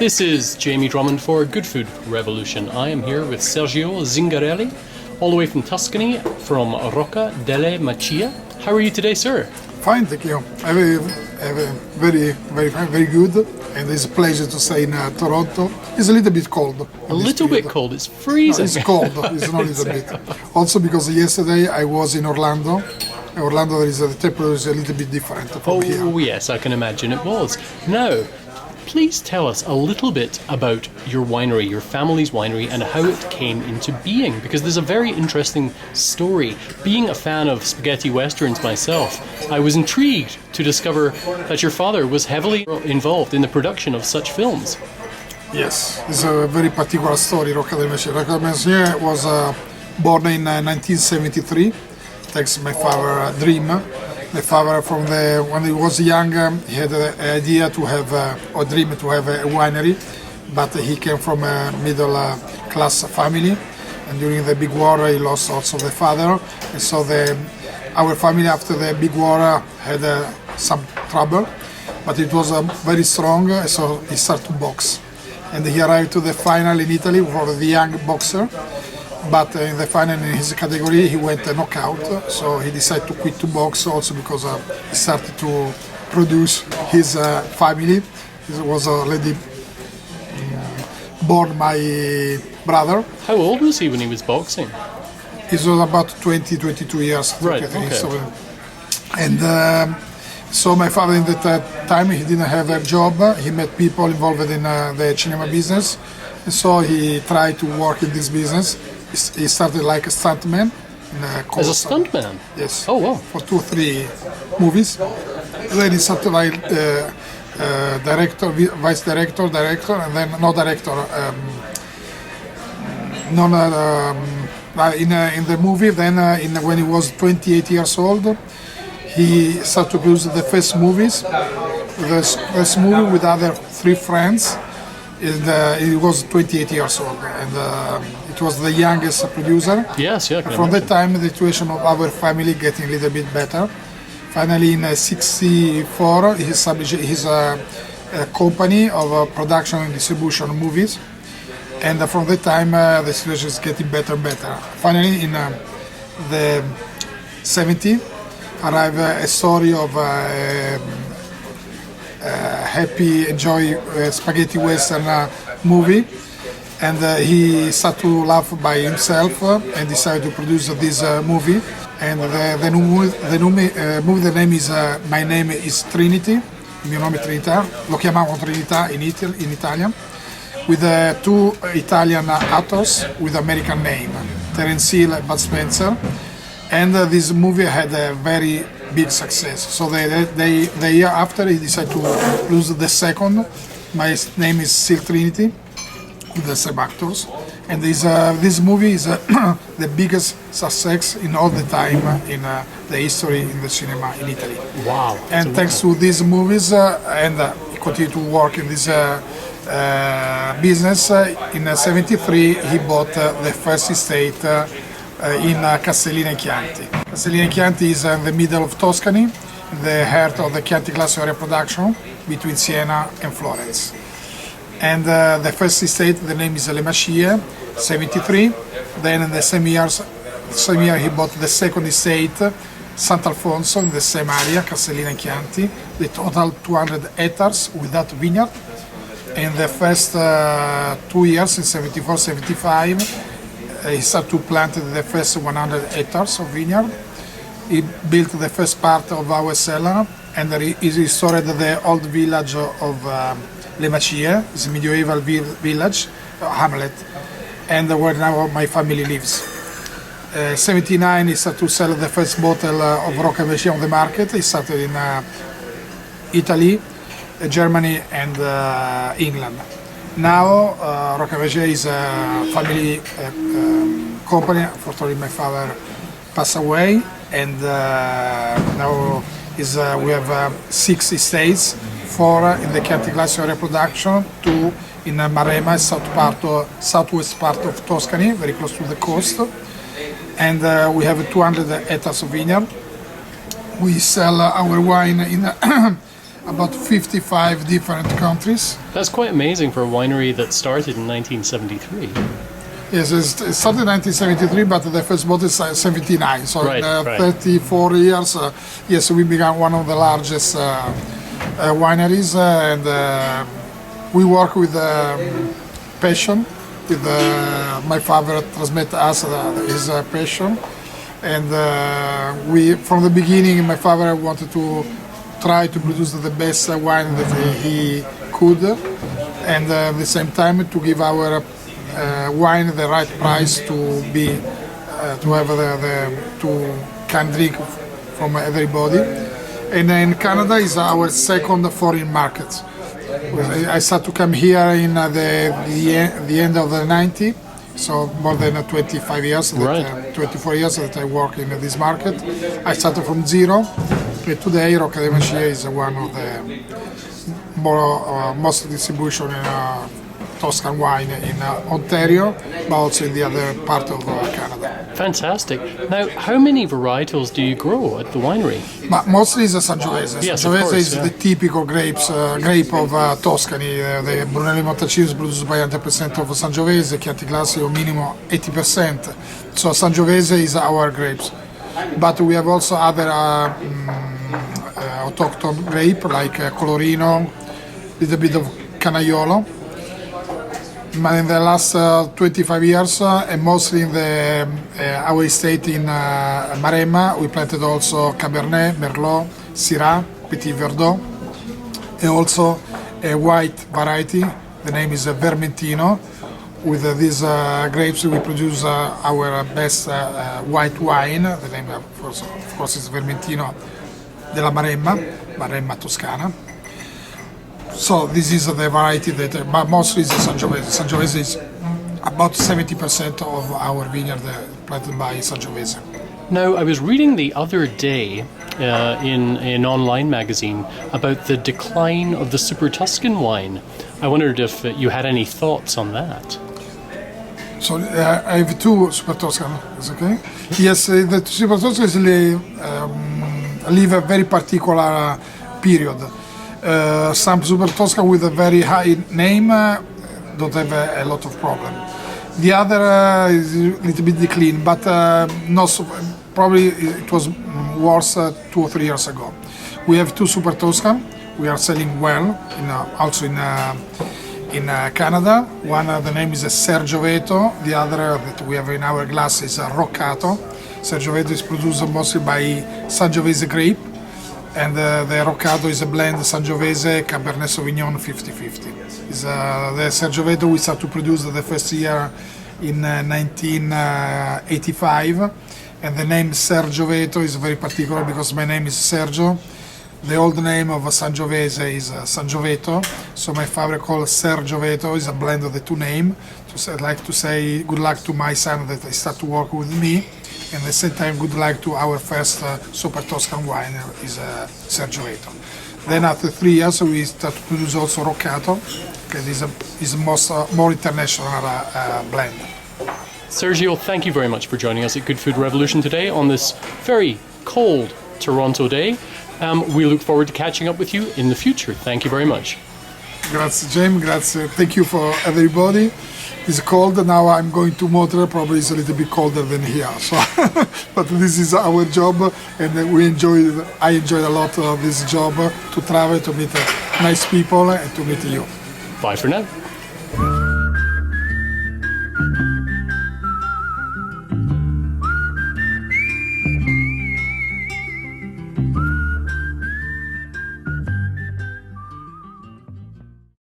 This is Jamie Drummond for Good Food Revolution. I am here with Sergio Zingarelli, all the way from Tuscany, from Rocca delle Macie. How are you today, sir? Fine, thank you. I'm very fine, very good, and it's a pleasure to stay in Toronto. It's a little bit cold. A little bit cold, it's freezing. No, it's cold, it's not a little bit. Also because yesterday I was in Orlando. Orlando, the temperature is a little bit different from here. Oh yes, I can imagine it was. Now, please tell us a little bit about your winery, your family's winery, and how it came into being, because there's a very interesting story. Being a fan of spaghetti westerns myself, I was intrigued to discover that your father was heavily involved in the production of such films. Yes, it's a very particular story, Rocca delle Macie. Rocca delle Macie was born in 1973, thanks to my father, dream. My father, when he was young, he had an idea to have, or dream to have a winery, but he came from a middle-class family, and during the big war he lost also the father, and so our family after the big war had some trouble, but it was very strong, so he started to box. And he arrived to the final in Italy for the young boxer, but in the final in his category he went knockout, so he decided to quit to box also because he started to produce his family. He was already born my brother. How old was he when he was boxing? He was about 22 years. Right, okay. And so my father in that time, he didn't have a job. He met people involved in the cinema business, and so he tried to work in this business. He started like a stuntman. As a stuntman? Yes. Oh, wow. For 2 or 3 movies. Then he started like director, vice director, and then no director. In the movie, then when he was 28 years old, he started to produce the first movies. The first movie with other 3 friends. He was 28 years old, and it was the youngest producer. Yes, yeah. From that time, the situation of our family getting a little bit better. Finally, in '64, he established his company of production and distribution of movies, and from that time, the situation is getting better and better. Finally, in the '70s, arrived a story of happy, enjoy spaghetti western movie, and he started to laugh by himself and decided to produce this movie. And the movie, the name is My Name is Trinity, il mio nome è Trinità, lo chiamavano Trinità in Italian, with 2 Italian actors with American name, Terence Hill and Bud Spencer. And this movie had a very big success. So the year after, he decided to produce the second. My Name is still Trinity, with the same actors. And this movie is the biggest success in all the time in the history in the cinema in Italy. Wow! And thanks to these movies, and he continued to work in this business. In '73, he bought the first estate in Castellina e Chianti. Castellina e Chianti is in the middle of Tuscany, the heart of the Chianti Classic area production between Siena and Florence. And the first estate, the name is Le Macie, '73. Then in the same year he bought the second estate, Sant'Alfonso, in the same area, Castellina e Chianti, the total 200 hectares without vineyard. In the first 2 years, in '74, '75, he started to plant the first 100 hectares of vineyard. He built the first part of our cellar, and he restored the old village of Le Macie, it's a medieval village, hamlet, and where now my family lives. '79, he started to sell the first bottle of Rocca delle Macie on the market. He started in Italy, Germany, and England. Now, Rocca delle Macie is a family company. Unfortunately, my father passed away, and now we have 6 estates, 4 in the Chianti Classic area production, 2 in Maremma, southwest part of Tuscany, very close to the coast, and we have 200 hectares of vineyard. We sell our wine in about 55 different countries. That's quite amazing for a winery that started in 1973. Yes, it started in 1973, but the first bottle is 79. So Right, in right. 34 years, yes, we became one of the largest wineries, and we work with passion. With my father transmit us his passion, and we from the beginning, my father wanted to try to produce the best wine that he could, and at the same time to give our wine the right price to be to have to can drink from everybody. And in Canada is our second foreign market. I started to come here in the end of the 90s, so more than 25 years, Right. 24 years that I work in this market. I started from zero. Today, Rocca delle Macie is one of the most distribution in Tuscan wine in Ontario, but also in the other part of Canada. Fantastic. Now, how many varietals do you grow at the winery? But mostly it's a Sangiovese. Yes, of Sangiovese course, is yeah. the typical grape of Tuscany. The Brunello Montacino is produced by 100% of Sangiovese, Chianti Classico minimum 80%. So Sangiovese is our grapes. But we have also other autochthon grape like Colorino, little bit of Canaiolo. But in the last 25 years, and mostly in our estate in Maremma, we planted also Cabernet, Merlot, Syrah, Petit Verdot, and also a white variety. The name is Vermentino. With these grapes, we produce our best white wine. The name, of course, is Vermentino della Maremma, Maremma Toscana. So this is the variety that, but mostly is Sangiovese. Sangiovese is about 70% of our vineyard planted by Sangiovese. Now, I was reading the other day in an online magazine about the decline of the Super Tuscan wine. I wondered if you had any thoughts on that. So I have two Super Tuscan, is okay? Yes, the Super Tuscans live a very particular period. Some Super Tuscan with a very high name don't have a lot of problem. The other is a little bit decline, but not so, probably it was worse 2 or 3 years ago. We have two Super Tuscan. We are selling well, also in Canada. One, the name is Sergio Veto. The other that we have in our glass is Rocca. Sergio Veto is produced mostly by Sangiovese grape, and the Rocca is a blend Sangiovese Cabernet Sauvignon 50-50. The Sergio Veto we started to produce the first year in 1985, and the name Sergio Veto is very particular because my name is Sergio. The old name of Sangiovese is Sangioveto, so my father called Sergio Veto is a blend of the two names. So I'd like to say good luck to my son that he start to work with me, and at the same time good luck to our first Super Tuscan wine is Sergio Veto. Then after 3 years we start to produce also Roccato, that is more international blend. Sergio, thank you very much for joining us at Good Food Revolution today on this very cold Toronto day. We look forward to catching up with you in the future. Thank you very much. Grazie, James. Grazie. Thank you for everybody. It's cold now. I'm going to Montreal. Probably it's a little bit colder than here. So, but this is our job, and I enjoyed a lot of this job to travel, to meet nice people, and to meet you. Bye for now.